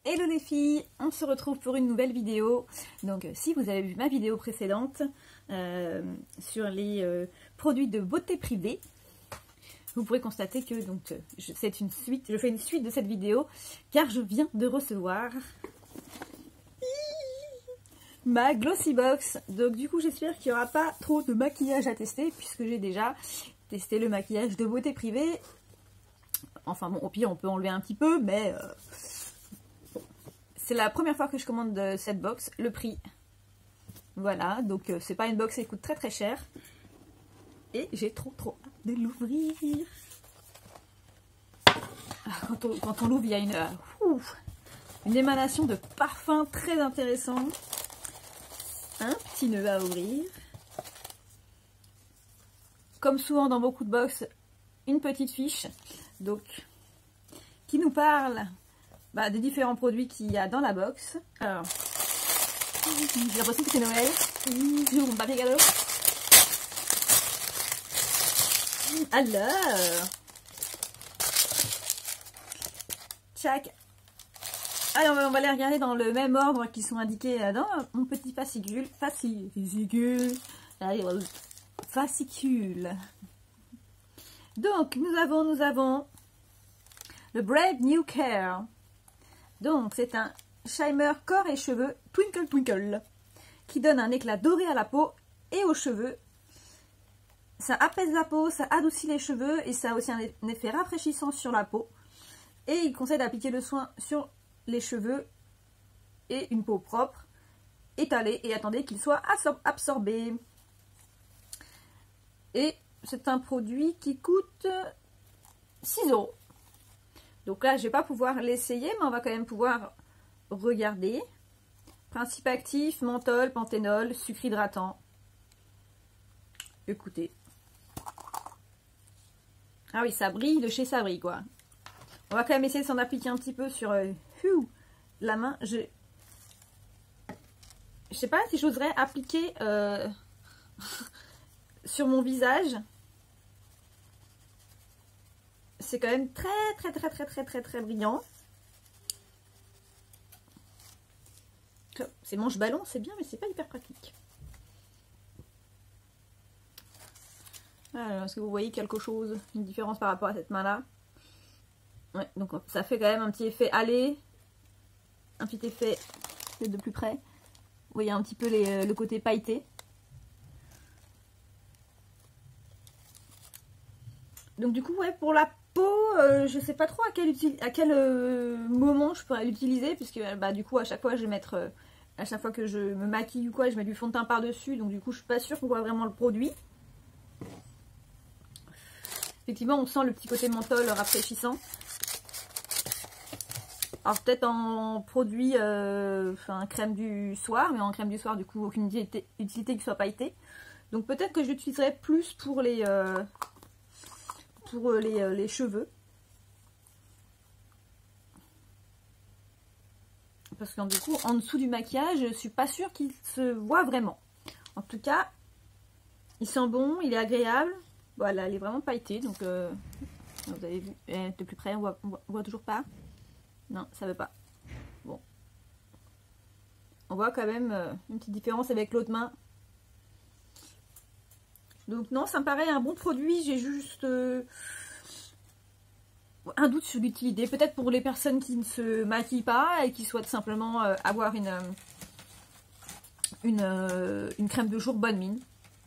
Hello les filles, on se retrouve pour une nouvelle vidéo. Donc si vous avez vu ma vidéo précédente sur les produits de beauté privée, vous pourrez constater que c'est une suite, je fais une suite de cette vidéo car je viens de recevoir ma Glossy Box. Donc du coup j'espère qu'il n'y aura pas trop de maquillage à tester puisque j'ai déjà testé le maquillage de beauté privée. Enfin bon, au pire on peut enlever un petit peu, mais c'est la première fois que je commande cette box. Le prix, voilà, donc c'est pas une box qui coûte très très cher. Et j'ai trop hâte de l'ouvrir. Quand on l'ouvre, il y a une émanation de parfum très intéressant. Un petit nœud à ouvrir. Comme souvent dans beaucoup de box, une petite fiche donc qui nous parle des différents produits qu'il y a dans la box. Alors, j'ai l'impression que c'est Noël. J'ouvre mon papier cadeau. Alors, tchac. Allez, on va les regarder dans le même ordre qui sont indiqués dans mon petit fascicule. Fascicule. Donc, nous avons le Brave New Care. Donc, c'est un Shimmer corps et cheveux Twinkle Twinkle qui donne un éclat doré à la peau et aux cheveux. Ça apaise la peau, ça adoucit les cheveux et ça a aussi un effet rafraîchissant sur la peau. Et il conseille d'appliquer le soin sur les cheveux et une peau propre, étalée, et attendez qu'il soit absorbé. Et c'est un produit qui coûte 6 €. Donc là, je ne vais pas pouvoir l'essayer, mais on va quand même pouvoir regarder. Principe actif, menthol, panthénol, sucre hydratant. Écoutez. Ah oui, ça brille de chez Sabri, quoi. On va quand même essayer de s'en appliquer un petit peu sur la main. Je sais pas si j'oserais appliquer sur mon visage. C'est quand même très brillant. C'est manche ballon, c'est bien, mais c'est pas hyper pratique. Alors, est-ce que vous voyez quelque chose, une différence par rapport à cette main-là? Ouais, donc ça fait quand même un petit effet aller, un petit effet de plus près. Vous voyez un petit peu le côté pailleté. Donc du coup, ouais, pour la peau, je sais pas trop à quel moment je pourrais l'utiliser, puisque du coup à chaque fois je vais mettre, à chaque fois que je me maquille ou quoi, je mets du fond de teint par dessus, donc du coup je suis pas sûre qu'on voit vraiment le produit. Effectivement, on sent le petit côté menthol rafraîchissant. Alors peut-être en produit, crème du soir, mais en crème du soir du coup aucune utilité qui soit pailletée. Donc peut-être que je l'utiliserai plus pour les cheveux. Parce que du coup, en dessous du maquillage, je suis pas sûre qu'il se voit vraiment. En tout cas, il sent bon, il est agréable. Voilà, il est vraiment pailleté. Donc, vous avez vu, de plus près, on voit toujours pas. Non, ça veut pas. Bon. On voit quand même une petite différence avec l'autre main. Donc non, ça me paraît un bon produit. J'ai juste un doute sur l'utilité. Peut-être pour les personnes qui ne se maquillent pas et qui souhaitent simplement avoir une crème de jour bonne mine.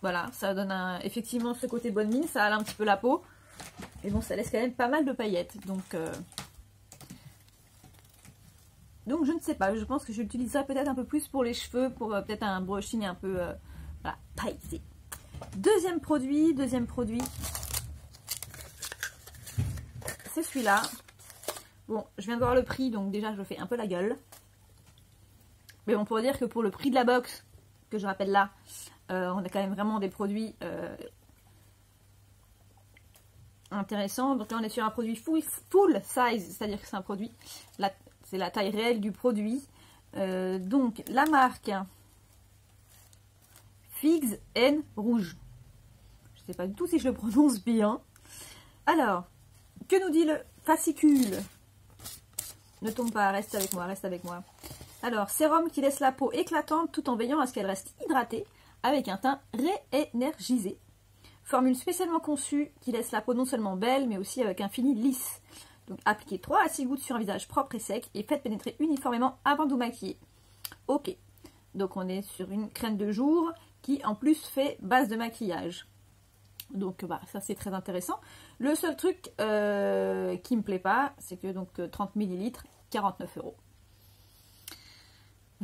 Voilà, ça donne effectivement ce côté bonne mine. Ça hale un petit peu la peau. Et bon, ça laisse quand même pas mal de paillettes. Donc je ne sais pas. Je pense que je l'utiliserai peut-être un peu plus pour les cheveux. Pour peut-être un brushing un peu voilà, pailleté. Deuxième produit, c'est celui-là. Bon, je viens de voir le prix, donc déjà je fais un peu la gueule. Mais on pourrait dire que pour le prix de la box, que je rappelle là, on a quand même vraiment des produits intéressants. Donc là on est sur un produit full size, c'est-à-dire que c'est un produit, c'est la taille réelle du produit. Donc la marque Figs N Rouge. Je ne sais pas du tout si je le prononce bien. Alors, que nous dit le fascicule? Ne tombe pas, reste avec moi, reste avec moi. Alors, sérum qui laisse la peau éclatante tout en veillant à ce qu'elle reste hydratée avec un teint réénergisé. Formule spécialement conçue qui laisse la peau non seulement belle mais aussi avec un fini lisse. Donc appliquez 3 à 6 gouttes sur un visage propre et sec et faites pénétrer uniformément avant de vous maquiller. Ok, donc on est sur une crème de jour qui en plus fait base de maquillage. Donc bah, ça c'est très intéressant. Le seul truc qui me plaît pas, c'est que donc 30 ml, 49 €.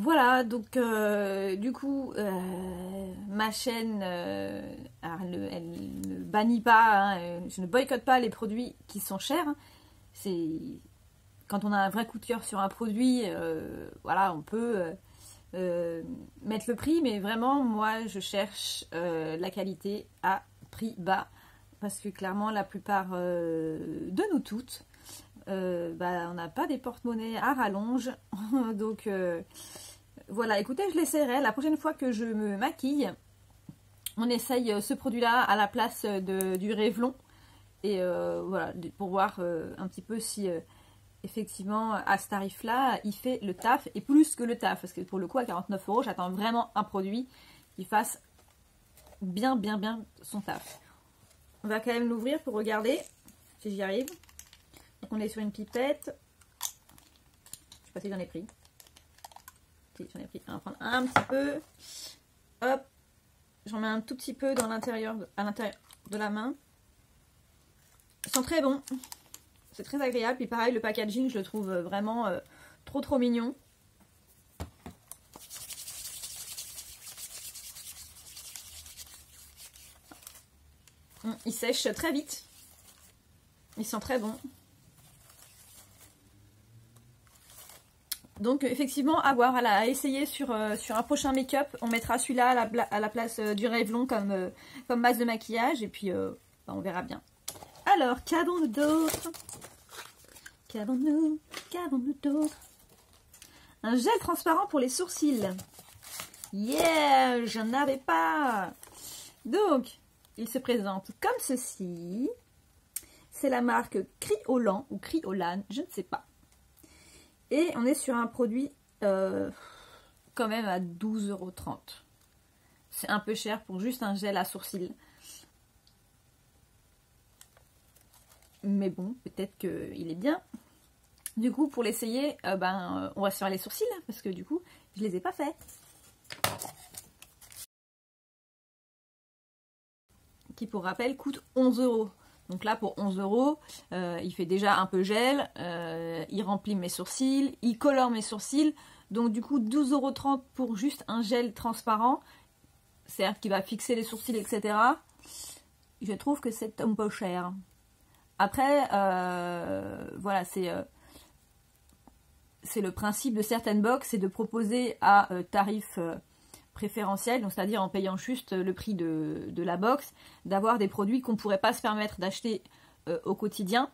Voilà, donc du coup, ma chaîne, elle ne bannit pas, hein, je ne boycotte pas les produits qui sont chers. C'est quand on a un vrai coup de cœur sur un produit, voilà, on peut mettre le prix, mais vraiment, moi, je cherche la qualité à prix bas, parce que clairement, la plupart de nous toutes, bah, on n'a pas des porte-monnaies à rallonge, donc voilà, écoutez, je l'essaierai. La prochaine fois que je me maquille, on essaye ce produit-là à la place du Revlon. Et voilà, pour voir un petit peu si effectivement à ce tarif-là, il fait le taf. Et plus que le taf, parce que pour le coup, à 49 €, j'attends vraiment un produit qui fasse bien son taf. On va quand même l'ouvrir pour regarder si j'y arrive. Donc on est sur une pipette. Je sais pas si j'en ai pris. J'en ai pris, on va prendre un petit peu, hop, j'en mets un tout petit peu dans l'intérieur, à l'intérieur de la main. Ils sont très bons, c'est très agréable, puis pareil le packaging je le trouve vraiment trop mignon. Ils sèchent très vite, ils sont très bons. Donc effectivement à voir, à essayer sur un prochain make-up. On mettra celui-là à la place du Revlon comme base de maquillage. Et puis bah, on verra bien. Alors, qu'avons-nous d'autre? Qu'avons-nous d'autre? Un gel transparent pour les sourcils. Yeah, j'en avais pas. Donc, il se présente comme ceci. C'est la marque Kryolan ou Kryolan, je ne sais pas. Et on est sur un produit quand même à 12,30 €. C'est un peu cher pour juste un gel à sourcils. Mais bon, peut-être qu'il est bien. Du coup, pour l'essayer, on va se faire les sourcils. Parce que du coup, je les ai pas faits. Qui, pour rappel, coûte 11 €. Donc là, pour 11 €, il fait déjà un peu gel, il remplit mes sourcils, il colore mes sourcils. Donc du coup, 12,30 € pour juste un gel transparent, c'est-à-dire qui va fixer les sourcils, etc. Je trouve que c'est un peu cher. Après, voilà, c'est le principe de certaines box, c'est de proposer à tarif préférentiel, donc c'est-à-dire en payant juste le prix de la box, d'avoir des produits qu'on ne pourrait pas se permettre d'acheter au quotidien.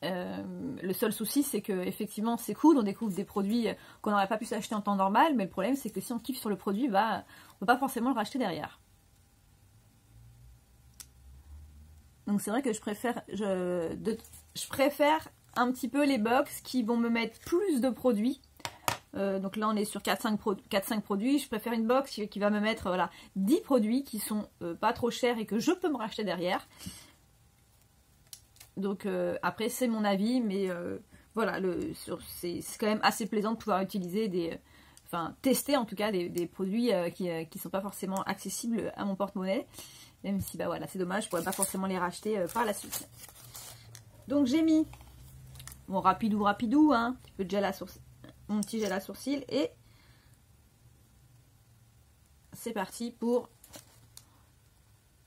Le seul souci, c'est que effectivement c'est cool, on découvre des produits qu'on n'aurait pas pu s'acheter en temps normal, mais le problème c'est que si on kiffe sur le produit, bah, on ne peut pas forcément le racheter derrière. Donc c'est vrai que je préfère un petit peu les box qui vont me mettre plus de produits. Donc là on est sur 4-5 produits, je préfère une box qui va me mettre voilà, 10 produits qui sont pas trop chers et que je peux me racheter derrière. Donc après c'est mon avis, mais voilà, c'est quand même assez plaisant de pouvoir utiliser tester en tout cas des produits qui sont pas forcément accessibles à mon porte-monnaie. Même si bah voilà, c'est dommage, je pourrais pas forcément les racheter par la suite. Donc j'ai mis mon rapidou, hein, un petit peu de gel à sourcils. Mon petit gel à sourcils et c'est parti pour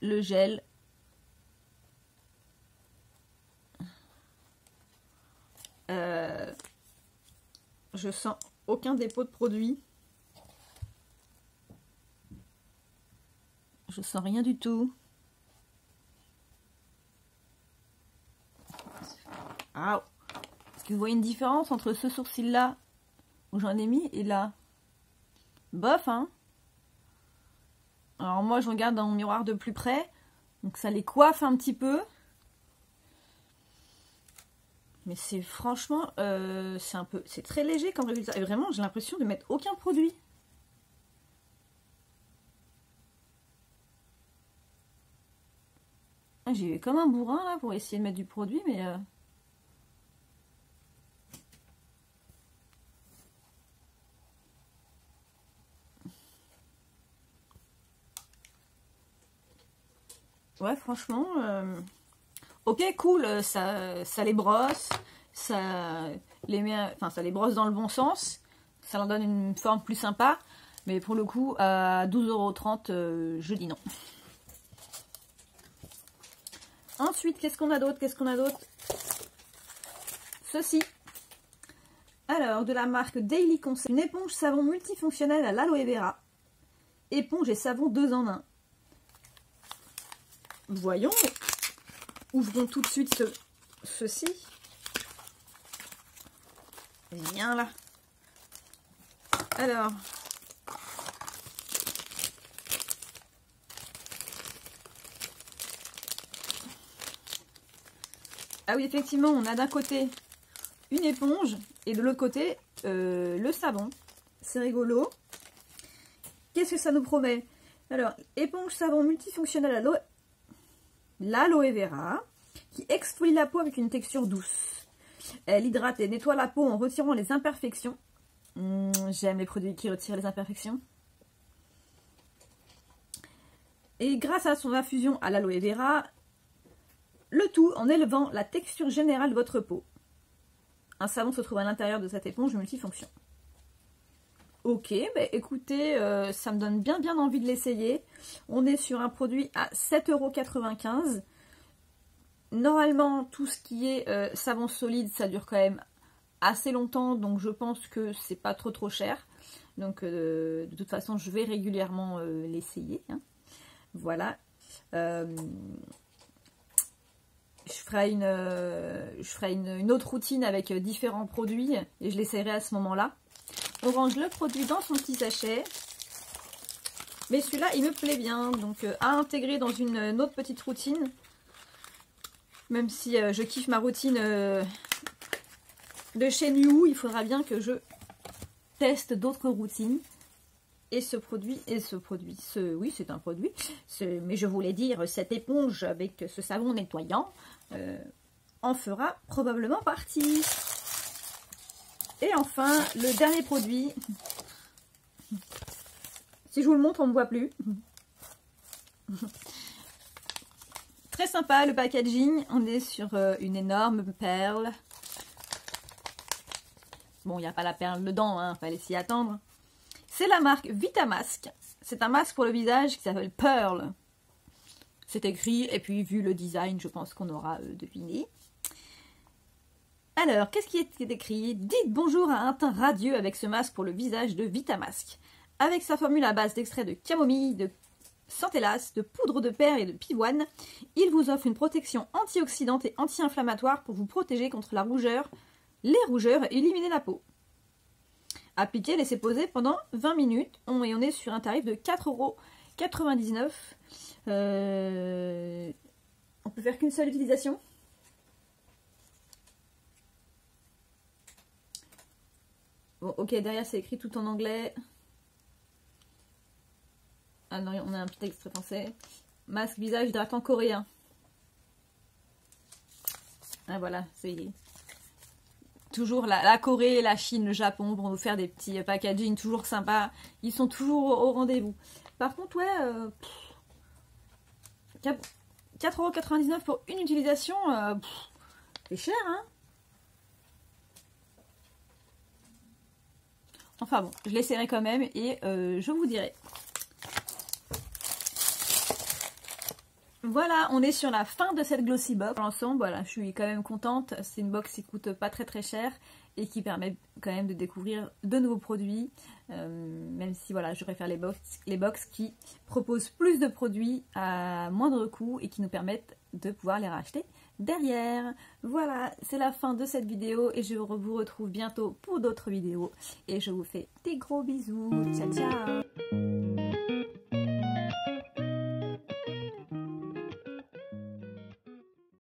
le gel. Je sens aucun dépôt de produit. Je sens rien du tout. Ah, est-ce que vous voyez une différence entre ce sourcil là où j'en ai mis et là? Bof, hein. Alors moi je regarde dans mon miroir de plus près, donc ça les coiffe un petit peu. Mais c'est franchement, c'est très léger comme résultat. Et vraiment, j'ai l'impression de mettre aucun produit. J'y vais comme un bourrin là pour essayer de mettre du produit, mais... Ouais, franchement... Ok, cool, ça les brosse, ça les met, enfin, ça les brosse dans le bon sens, ça leur donne une forme plus sympa, mais pour le coup, à 12,30 €, je dis non. Ensuite, qu'est-ce qu'on a d'autre? Ceci. Alors, de la marque Daily Concept, une éponge savon multifonctionnelle à l'aloe vera. Éponge et savon 2 en 1. Voyons. Ouvrons tout de suite ceci. Viens là. Alors. Ah oui, effectivement, on a d'un côté une éponge et de l'autre côté le savon. C'est rigolo. Qu'est-ce que ça nous promet? Alors, éponge savon multifonctionnelle à l'aloe vera qui exfolie la peau avec une texture douce. Elle hydrate et nettoie la peau en retirant les imperfections. J'aime les produits qui retirent les imperfections. Et grâce à son infusion à l'aloe vera, le tout en élevant la texture générale de votre peau. Un savon se trouve à l'intérieur de cette éponge multifonction. Ok, bah écoutez, ça me donne bien envie de l'essayer. On est sur un produit à 7,95 €. Normalement, tout ce qui est savon solide, ça dure quand même assez longtemps, donc je pense que c'est pas trop cher. Donc de toute façon, je vais régulièrement l'essayer. Hein. Voilà. Je ferai une autre routine avec différents produits et je l'essayerai à ce moment-là. On range le produit dans son petit sachet. Mais celui-là, il me plaît bien. Donc à intégrer dans une autre petite routine. Même si je kiffe ma routine de chez New, il faudra bien que je teste d'autres routines. Et ce produit, oui c'est un produit, mais je voulais dire cette éponge avec ce savon nettoyant en fera probablement partie. Et enfin, le dernier produit, si je vous le montre on ne me voit plus. Très sympa le packaging, on est sur une énorme perle. Bon, il n'y a pas la perle dedans, hein, fallait s'y attendre. C'est la marque Vitamask. C'est un masque pour le visage qui s'appelle Pearl. C'est écrit, et puis vu le design, je pense qu'on aura deviné. Alors, qu'est-ce qui est écrit? Dites bonjour à un teint radieux avec ce masque pour le visage de Vitamask. Avec sa formule à base d'extrait de camomille, de centellas, de poudre de perle et de pivoine, il vous offre une protection antioxydante et anti-inflammatoire pour vous protéger contre la rougeur, les rougeurs et éliminer la peau. Appliquer, laisser poser pendant 20 minutes. Et on est sur un tarif de 4,99 €. On peut faire qu'une seule utilisation. Bon, ok, derrière c'est écrit tout en anglais. Ah non, on a un petit extrait français. Masque visage hydratant coréen. Ah voilà, c'est... Toujours la Corée, la Chine, le Japon pour nous faire des petits packaging toujours sympas. Ils sont toujours au rendez-vous. Par contre, ouais, 4,99 € pour une utilisation, c'est cher, hein. Enfin bon, je l'essaierai quand même et je vous dirai. Voilà, on est sur la fin de cette Glossy Box. Pour l'ensemble, voilà, je suis quand même contente. C'est une box qui coûte pas très cher et qui permet quand même de découvrir de nouveaux produits. Même si voilà, je préfère les box qui proposent plus de produits à moindre coût et qui nous permettent de pouvoir les racheter derrière. Voilà, c'est la fin de cette vidéo et je vous retrouve bientôt pour d'autres vidéos. Et je vous fais des gros bisous. Ciao, ciao!